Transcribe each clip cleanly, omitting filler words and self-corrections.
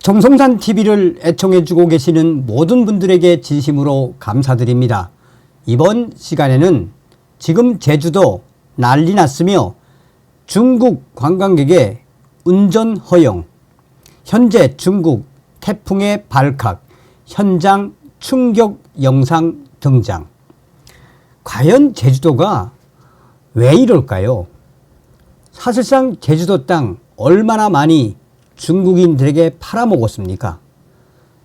정성산 TV를 애청해주고 계시는 모든 분들에게 진심으로 감사드립니다. 이번 시간에는 지금 제주도 난리 났으며 중국 관광객의 운전 허용, 현재 중국 태풍의 발칵, 현장 충격 영상 등장. 과연 제주도가 왜 이럴까요? 사실상 제주도 땅 얼마나 많이 중국인들에게 팔아먹었습니까?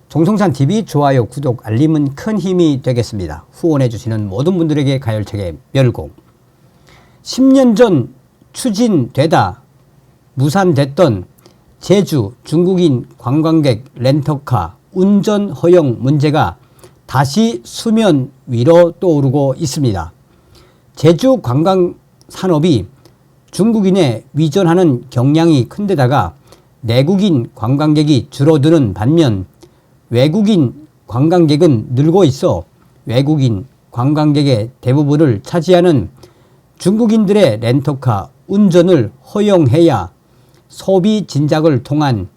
정성산TV 좋아요, 구독, 알림은 큰 힘이 되겠습니다. 후원해주시는 모든 분들에게 가열차게 멸공. 10년 전 추진되다 무산됐던 제주 중국인 관광객 렌터카 운전 허용 문제가 다시 수면 위로 떠오르고 있습니다. 제주 관광 산업이 중국인에 위전하는 경향이 큰데다가 내국인 관광객이 줄어드는 반면 외국인 관광객은 늘고 있어 외국인 관광객의 대부분을 차지하는 중국인들의 렌터카 운전을 허용해야 소비 진작을 통한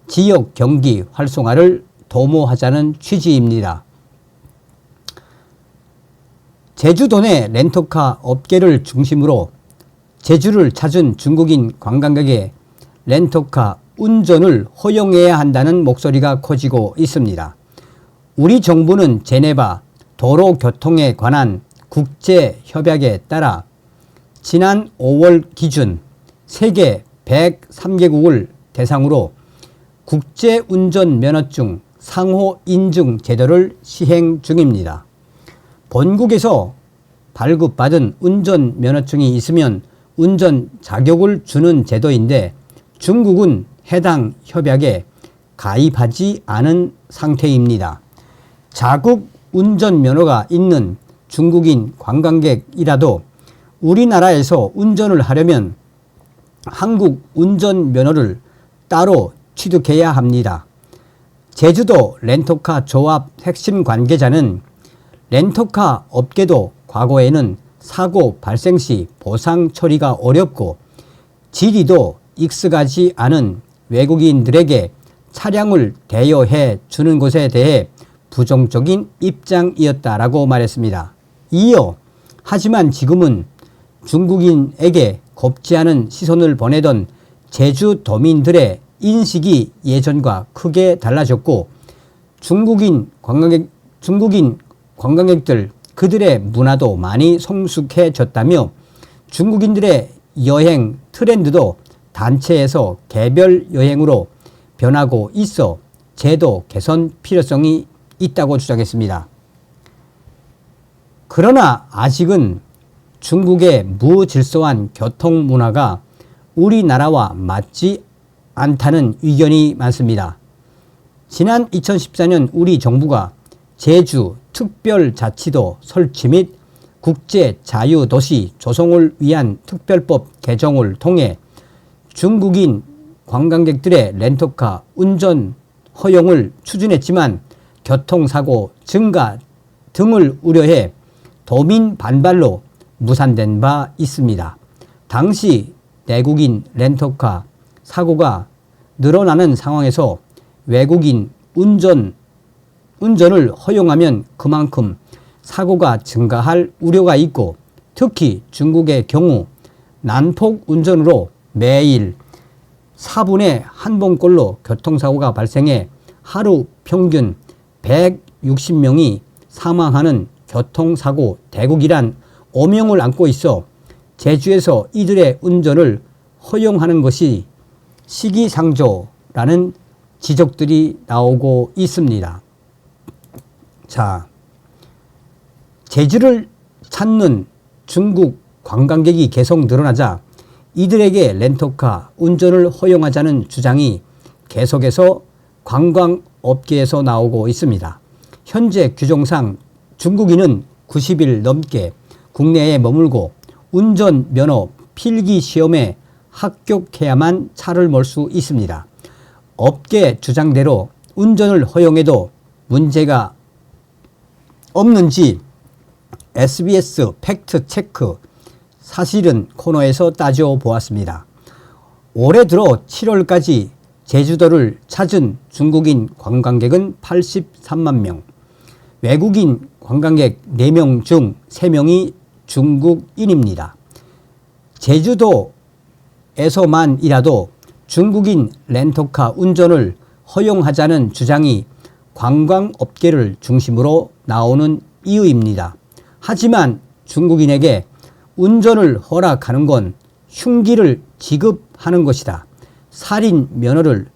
지역 경기 활성화를 도모하자는 취지입니다. 제주도 내 렌터카 업계를 중심으로 제주를 찾은 중국인 관광객의 렌터카 운전을 허용해야 한다는 목소리가 커지고 있습니다. 우리 정부는 제네바 도로교통에 관한 국제협약에 따라 지난 5월 기준 세계 103개국을 대상으로 국제운전면허증 상호 인증 제도를 시행 중입니다. 본국에서 발급받은 운전면허증이 있으면 운전 자격을 주는 제도인데 중국은 해당 협약에 가입하지 않은 상태입니다. 자국 운전면허가 있는 중국인 관광객이라도 우리나라에서 운전을 하려면 한국 운전면허를 따로 취득해야 합니다. 제주도 렌터카 조합 핵심 관계자는 렌터카 업계도 과거에는 사고 발생 시 보상 처리가 어렵고 지리도 익숙하지 않은 외국인들에게 차량을 대여해 주는 것에 대해 부정적인 입장이었다라고 말했습니다. 이어 하지만 지금은 중국인에게 곱지 않은 시선을 보내던 제주도민들의 인식이 예전과 크게 달라졌고 중국인 관광객들 그들의 문화도 많이 성숙해졌다며 중국인들의 여행 트렌드도 단체에서 개별 여행으로 변하고 있어 제도 개선 필요성이 있다고 주장했습니다. 그러나 아직은 중국의 무질서한 교통 문화가 우리나라와 맞지 않다는 의견이 많습니다. 지난 2014년 우리 정부가 제주 특별자치도 설치 및 국제자유도시 조성을 위한 특별법 개정을 통해 중국인 관광객들의 렌터카 운전 허용을 추진했지만 교통사고 증가 등을 우려해 도민 반발로 무산된 바 있습니다. 당시 내국인 렌터카 사고가 늘어나는 상황에서 외국인 운전을 허용하면 그만큼 사고가 증가할 우려가 있고 특히 중국의 경우 난폭 운전으로 매일 4분에 한 번꼴로 교통사고가 발생해 하루 평균 160명이 사망하는 교통사고 대국이란 오명을 안고 있어 제주에서 이들의 운전을 허용하는 것이 시기상조라는 지적들이 나오고 있습니다. 자, 제주를 찾는 중국 관광객이 계속 늘어나자 이들에게 렌터카 운전을 허용하자는 주장이 계속해서 관광업계에서 나오고 있습니다. 현재 규정상 중국인은 90일 넘게 국내에 머물고 운전면허 필기 시험에 합격해야만 차를 몰 수 있습니다. 업계 주장대로 운전을 허용해도 문제가 없는지 SBS 팩트체크 사실은 코너에서 따져보았습니다. 올해 들어 7월까지 제주도를 찾은 중국인 관광객은 83만 명, 외국인 관광객 4명 중 3명이 중국인입니다. 제주도에서만이라도 중국인 렌터카 운전을 허용하자는 주장이 관광업계를 중심으로 나오는 이유입니다. 하지만 중국인에게 운전을 허락하는 건 흉기를 지급하는 것이다, 살인 면허를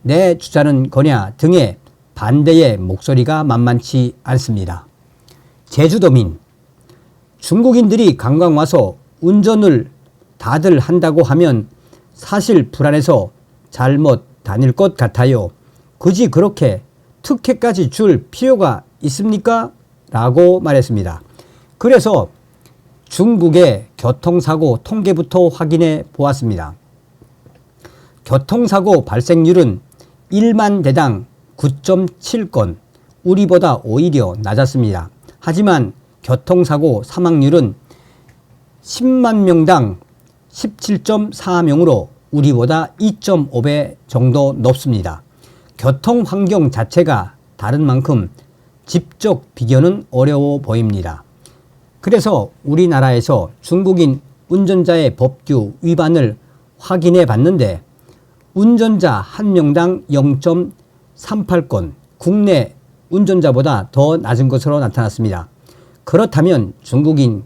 내주자는 거냐 등의 반대의 목소리가 만만치 않습니다. 제주도민, 중국인들이 관광 와서 운전을 다들 한다고 하면 사실 불안해서 잘못 다닐 것 같아요. 굳이 그렇게 특혜까지 줄 필요가 있습니까? 라고 말했습니다. 그래서 중국의 교통사고 통계부터 확인해 보았습니다. 교통사고 발생률은 1만 대당 9.7건, 우리보다 오히려 낮았습니다. 하지만 교통사고 사망률은 10만 명당 17.4명으로 우리보다 2.5배 정도 높습니다. 교통 환경 자체가 다른 만큼 직접 비교는 어려워 보입니다. 그래서 우리나라에서 중국인 운전자의 법규 위반을 확인해 봤는데 운전자 1명당 0.38건, 국내 운전자보다 더 낮은 것으로 나타났습니다. 그렇다면 중국인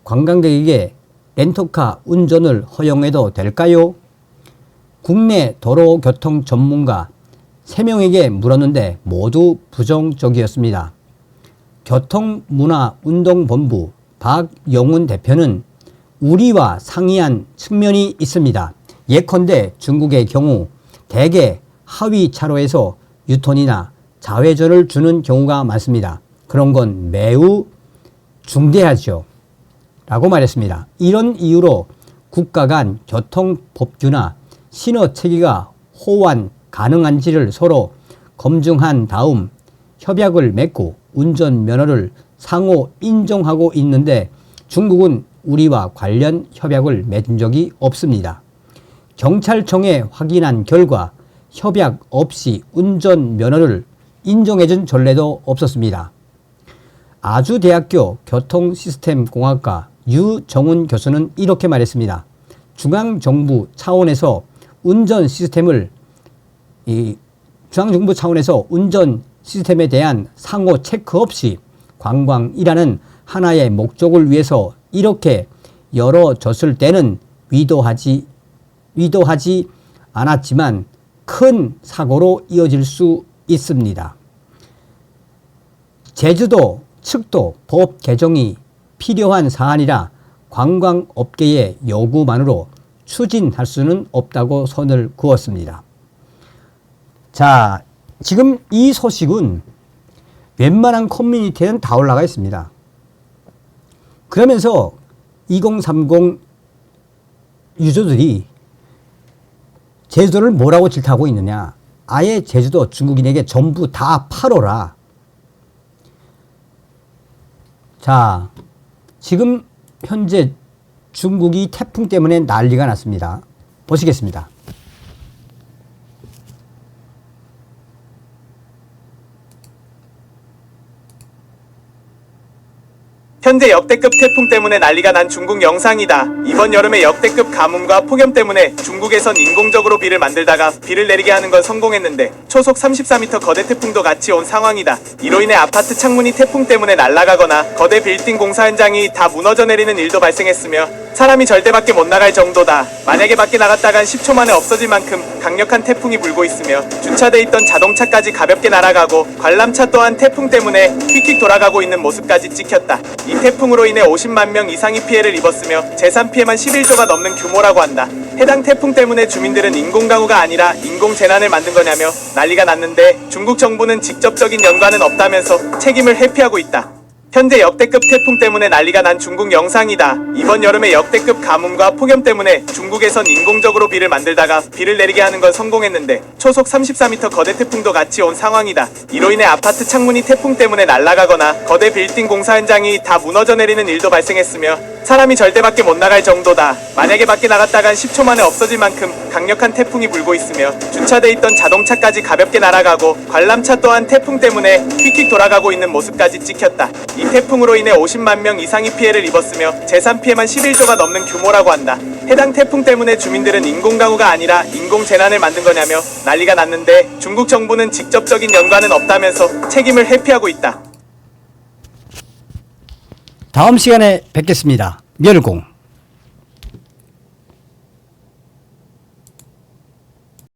관광객에게 렌터카 운전을 허용해도 될까요? 국내 도로교통 전문가 3명에게 물었는데 모두 부정적이었습니다. 교통문화운동본부 박영훈 대표는 우리와 상이한 측면이 있습니다. 예컨대 중국의 경우 대개 하위 차로에서 유턴이나 좌회전을 주는 경우가 많습니다. 그런 건 매우 중대하죠. 라고 말했습니다. 이런 이유로 국가 간 교통법규나 신호체계가 호환 가능한지를 서로 검증한 다음 협약을 맺고 운전면허를 상호 인정하고 있는데 중국은 우리와 관련 협약을 맺은 적이 없습니다. 경찰청에 확인한 결과 협약 없이 운전면허를 인정해준 전례도 없었습니다. 아주대학교 교통시스템공학과 유정훈 교수는 이렇게 말했습니다. 중앙정부 차원에서 운전 시스템에 대한 상호 체크 없이 관광이라는 하나의 목적을 위해서 이렇게 열어졌을 때는 위도하지 않았지만 큰 사고로 이어질 수 있습니다. 제주도 측도 법 개정이 필요한 사안이라 관광업계의 요구만으로 추진할 수는 없다고 선을 그었습니다. 자, 지금 이 소식은 웬만한 커뮤니티에는 다 올라가 있습니다. 그러면서 2030 유저들이 제주도를 뭐라고 질타하고 있느냐. 아예 제주도 중국인에게 전부 다 팔어라. 자, 지금 현재 중국이 태풍 때문에 난리가 났습니다. 보시겠습니다. 현재 역대급 태풍 때문에 난리가 난 중국 영상이다. 이번 여름에 역대급 가뭄과 폭염 때문에 중국에선 인공적으로 비를 만들다가 비를 내리게 하는 건 성공했는데 초속 34m 거대 태풍도 같이 온 상황이다. 이로 인해 아파트 창문이 태풍 때문에 날아가거나 거대 빌딩 공사 현장이 다 무너져 내리는 일도 발생했으며 사람이 절대 밖에 못 나갈 정도다. 만약에 밖에 나갔다간 10초 만에 없어질 만큼 강력한 태풍이 불고 있으며 주차돼 있던 자동차까지 가볍게 날아가고 관람차 또한 태풍 때문에 휙휙 돌아가고 있는 모습까지 찍혔다. 이 태풍으로 인해 50만 명 이상이 피해를 입었으며 재산 피해만 11조가 넘는 규모라고 한다. 해당 태풍 때문에 주민들은 인공가구가 아니라 인공재난을 만든 거냐며 난리가 났는데 중국 정부는 직접적인 연관은 없다면서 책임을 회피하고 있다. 현재 역대급 태풍 때문에 난리가 난 중국 영상이다. 이번 여름에 역대급 가뭄과 폭염 때문에 중국에선 인공적으로 비를 만들다가 비를 내리게 하는 건 성공했는데 초속 34m 거대 태풍도 같이 온 상황이다. 이로 인해 아파트 창문이 태풍 때문에 날아가거나 거대 빌딩 공사 현장이 다 무너져 내리는 일도 발생했으며 사람이 절대 밖에 못 나갈 정도다. 만약에 밖에 나갔다간 10초 만에 없어질 만큼 강력한 태풍이 불고 있으며 주차돼 있던 자동차까지 가볍게 날아가고 관람차 또한 태풍 때문에 휙휙 돌아가고 있는 모습까지 찍혔다. 이 태풍으로 인해 50만 명 이상이 피해를 입었으며 재산 피해만 11조가 넘는 규모라고 한다. 해당 태풍 때문에 주민들은 인공가구가 아니라 인공재난을 만든 거냐며 난리가 났는데 중국 정부는 직접적인 연관은 없다면서 책임을 회피하고 있다. 다음 시간에 뵙겠습니다. 멸공.